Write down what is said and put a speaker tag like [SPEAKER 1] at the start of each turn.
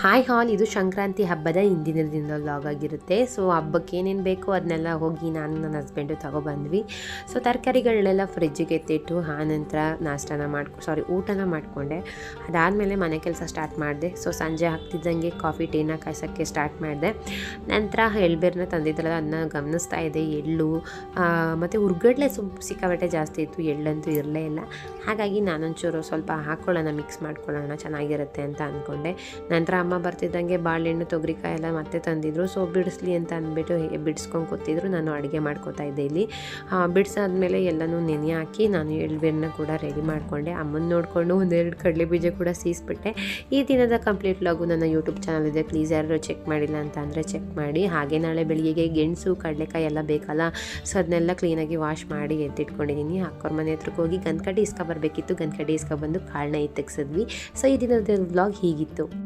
[SPEAKER 1] Hi ಹಾಲ್, ಇದು ಸಂಕ್ರಾಂತಿ ಹಬ್ಬದ ಹಿಂದಿನ ದಿನದ ವ್ಲಾಗ್ ಆಗಿರುತ್ತೆ. ಸೊ ಹಬ್ಬಕ್ಕೆ ಏನೇನು ಬೇಕೋ ಅದನ್ನೆಲ್ಲ ಹೋಗಿ ನಾನು ನನ್ನ ಹಸ್ಬೆಂಡು ತಗೊಬಂದ್ವಿ. ಸೊ ತರಕಾರಿಗಳನ್ನೆಲ್ಲ ಫ್ರಿಜ್ಜಿಗೆ ಎತ್ತಿಟ್ಟು ಆನಂತರ ಊಟನ ಮಾಡಿಕೊಂಡೆ. ಅದಾದಮೇಲೆ ಮನೆ ಕೆಲಸ ಸ್ಟಾರ್ಟ್ ಮಾಡಿದೆ. ಸೊ ಸಂಜೆ ಆಗ್ತಿದ್ದಂಗೆ ಕಾಫಿ ಟೀನ ಕಾಯ್ಸೋಕ್ಕೆ ಸ್ಟಾರ್ಟ್ ಮಾಡಿದೆ. ನಂತರ ಎಳ್ಬೇರನ್ನ ತಂದಿದ್ರಲ್ಲ ಅದನ್ನ ಗಮನಿಸ್ತಾ ಇದೆ. ಎಳ್ಳು ಮತ್ತು ಹುರ್ಗಡ್ಲೆ ಸಿಕ್ಕಾಬಟ್ಟೆ ಜಾಸ್ತಿ ಇತ್ತು, ಎಳ್ಳಂತೂ ಇರಲೇ ಇಲ್ಲ. ಹಾಗಾಗಿ ನಾನೊಂಚೂರು ಸ್ವಲ್ಪ ಹಾಕ್ಕೊಳ್ಳೋಣ, ಮಿಕ್ಸ್ ಮಾಡ್ಕೊಳ್ಳೋಣ, ಚೆನ್ನಾಗಿರುತ್ತೆ ಅಂತ ಅಂದ್ಕೊಂಡೆ. ನಂತರ ಅಮ್ಮ ಬರ್ತಿದ್ದಂಗೆ ಬಾಳೆಹಣ್ಣು ತೊಗರಿಕಾಯಿ ಎಲ್ಲ ಮತ್ತೆ ತಂದಿದ್ರು. ಸೊ ಬಿಡಿಸ್ಲಿ ಅಂತ ಅಂದ್ಬಿಟ್ಟು ಬಿಡಿಸ್ಕೊಂಡು ಕೂತಿದ್ರು. ನಾನು ಅಡುಗೆ ಮಾಡ್ಕೋತಾ ಇದ್ದೆ. ಇಲ್ಲಿ ಬಿಡಿಸಾದ್ಮೇಲೆ ಎಲ್ಲನೂ ನೆನೆ ಹಾಕಿ ನಾನು ಎಳ್ಬೇರನ್ನ ಕೂಡ ರೆಡಿ ಮಾಡಿಕೊಂಡೆ. ಅಮ್ಮನ ನೋಡಿಕೊಂಡು ಒಂದೆರಡು ಕಡಲೆ ಬೀಜ ಕೂಡ ಸೀಸ್ಬಿಟ್ಟೆ. ಈ ದಿನದ ಕಂಪ್ಲೀಟ್ ವ್ಲಾಗು ನನ್ನ ಯೂಟ್ಯೂಬ್ ಚಾನಲ್ ಇದೆ, ಪ್ಲೀಸ್ ಯಾರು ಚೆಕ್ ಮಾಡಿಲ್ಲ ಅಂತ ಅಂದರೆ ಚೆಕ್ ಮಾಡಿ. ಹಾಗೆ ನಾಳೆ ಬೆಳಿಗ್ಗೆಗೆ ಗೆಣಸು ಕಡಲೆಕಾಯಿ ಎಲ್ಲ ಬೇಕಲ್ಲ, ಸೊ ಅದನ್ನೆಲ್ಲ ಕ್ಲೀನಾಗಿ ವಾಶ್ ಮಾಡಿ ಎತ್ತಿಟ್ಕೊಂಡಿದ್ದೀನಿ. ಅಕ್ಕವ್ರ ಮನೆ ಹತ್ರಕ್ಕೆ ಹೋಗಿ ಗಂಧಕಡ್ಡಿ ಇಸ್ಕೊಬರ್ಬೇಕಿತ್ತು. ಗಂಧಕಡ್ಡಿ ಇಸ್ಕೊಬಂದು ಕಾಳನ್ನ ತೆಗ್ಸಿದ್ವಿ. ಸೊ ಈ ದಿನದ ವ್ಲಾಗ್ ಹೀಗಿತ್ತು.